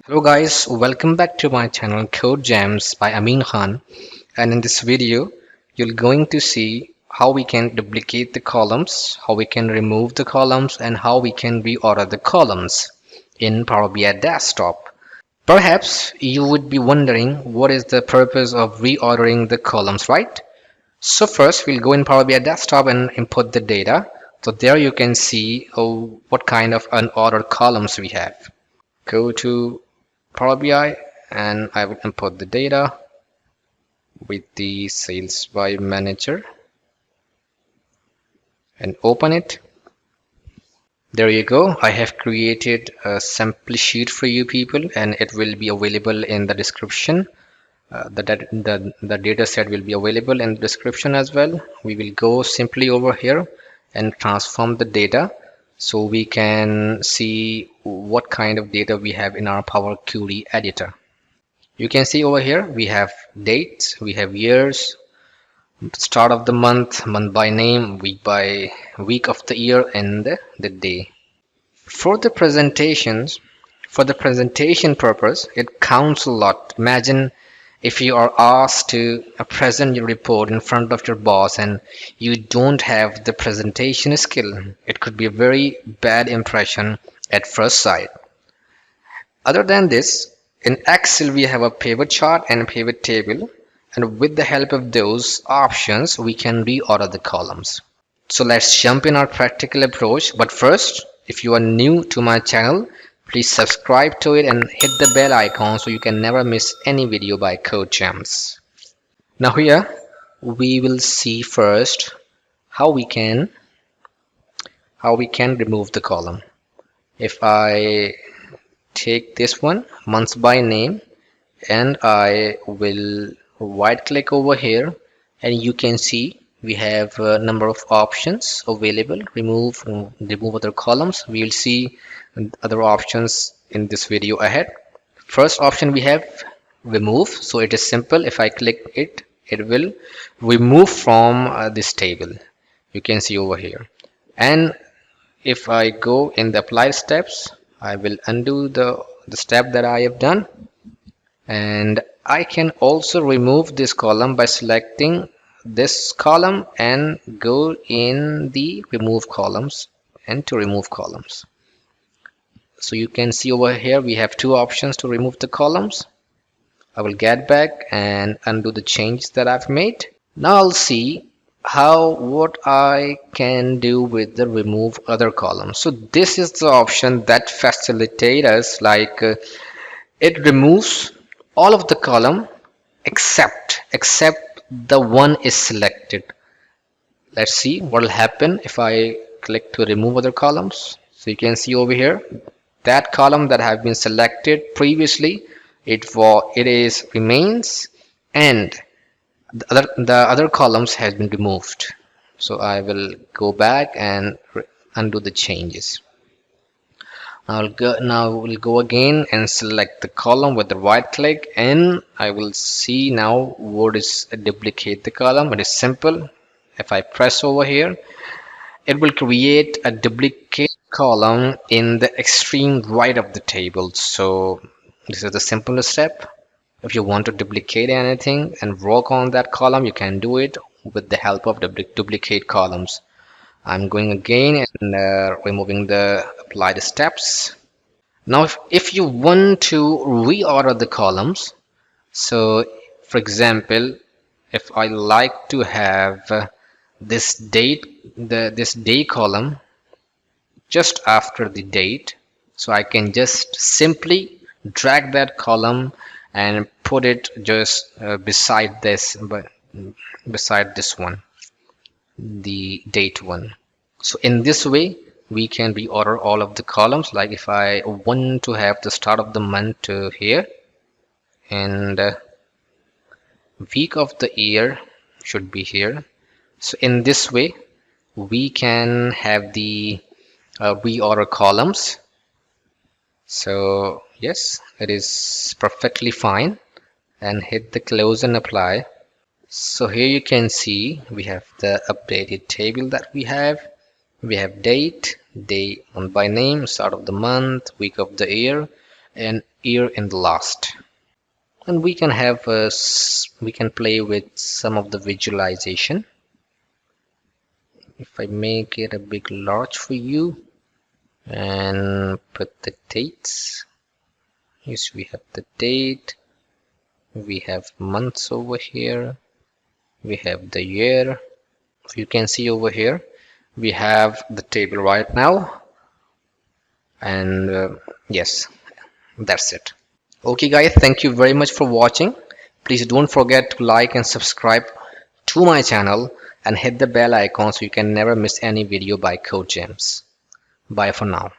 Hello guys, welcome back to my channel Kodegems by Amin Khan, and in this video you're going to see how we can duplicate the columns, how we can remove the columns, and how we can reorder the columns in Power BI desktop. Perhaps you would be wondering what is the purpose of reordering the columns, right? So first we'll go in Power BI desktop and input the data. So there you can see what kind of unordered columns we have. Go to Power BI and I will import the data with the sales by manager and open it. There you go. I have created a sample sheet for you people and it will be available in the description. The data set will be available in the description as well. We will go simply over here and transform the data so we can see what kind of data we have in our Power Query editor. You can see over here we have dates, we have years, start of the month, month by name, week by week of the year, and the day. For the presentations, for the presentation purpose, it counts a lot. Imagine if you are asked to present your report in front of your boss and you don't have the presentation skill, it could be a very bad impression at first sight. Other than this, in Excel we have a pivot chart and a pivot table, and with the help of those options we can reorder the columns. So let's jump in our practical approach, but first, if you are new to my channel, please subscribe to it and hit the bell icon so you can never miss any video by Kodegems. Now here we will see first how we can remove the column. If I take this one, months by name, and I will right click over here, and you can see we have a number of options available. Remove other columns. We will see other options in this video ahead. First option we have remove. So it is simple. If I click it, it will remove from this table. You can see over here. And if I go in the apply steps, I will undo the step that I have done, and I can also remove this column by selecting this column and go in the remove columns and to remove columns. So you can see over here we have two options to remove the columns. I will get back and undo the changes that I've made. Now I'll see what I can do with the remove other columns. So this is the option that facilitates us, like it removes all of the column except the one is selected. Let's see what will happen if I click to remove other columns. So you can see over here that column that have been selected previously, it remains, and the other columns has been removed. So I will go back and undo the changes. Now we'll go again and select the column with the right click, and I will see now what is duplicate the column. It is simple. If I press over here, it will create a duplicate column in the extreme right of the table. So this is the simplest step. If you want to duplicate anything and work on that column, you can do it with the help of the duplicate columns. I'm going again and removing the applied steps. Now if you want to reorder the columns, so for example, if I like to have this day column just after the date, so I can just simply drag that column and put it just beside this one, the date one. So in this way we can reorder all of the columns. Like if I want to have the start of the month here, and week of the year should be here. So in this way we can have the reorder columns. So yes, it is perfectly fine, and hit the close and apply. So here you can see we have the updated table that we have. We have date, day, month by name, start of the month, week of the year, and year in the last. And we can have we can play with some of the visualization. If I make it a big large for you and put the dates, yes, we have the date, we have months over here, we have the year. You can see over here we have the table right now, and yes, that's it. Okay guys, thank you very much for watching. Please don't forget to like and subscribe to my channel and hit the bell icon so you can never miss any video by Kodegems. Bye for now.